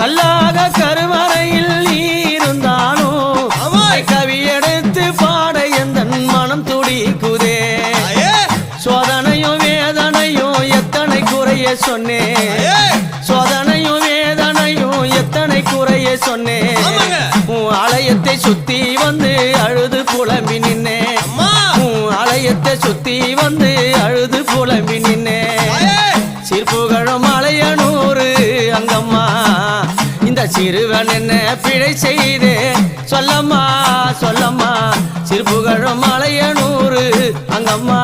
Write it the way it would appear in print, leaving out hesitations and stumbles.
கல்லாக கருவறையில் நீ இருந்தாலும் கவி எடுத்து பாட எந்த மனம் துடிக்குதே சோதனையும் வேதனையும் எத்தனை குறைய சொன்னேன் சோதனையும் வேதனையும் எத்தனை குறைய சொன்னேன் உன் ஆலயத்தை சுத்தி வந்து அழுது புலம்பி நின்னே உன் ஆலயத்தை சுத்தி வந்து அழுது புலம்பி நின்னே சிற்புகழும் மலையனூர் அங்கம்மா இந்த சிறுவன் என்ன பிழை செய்தே சொல்லம்மா சொல்லம்மா சிற்புகழும் மலையனூர் அங்கம்மா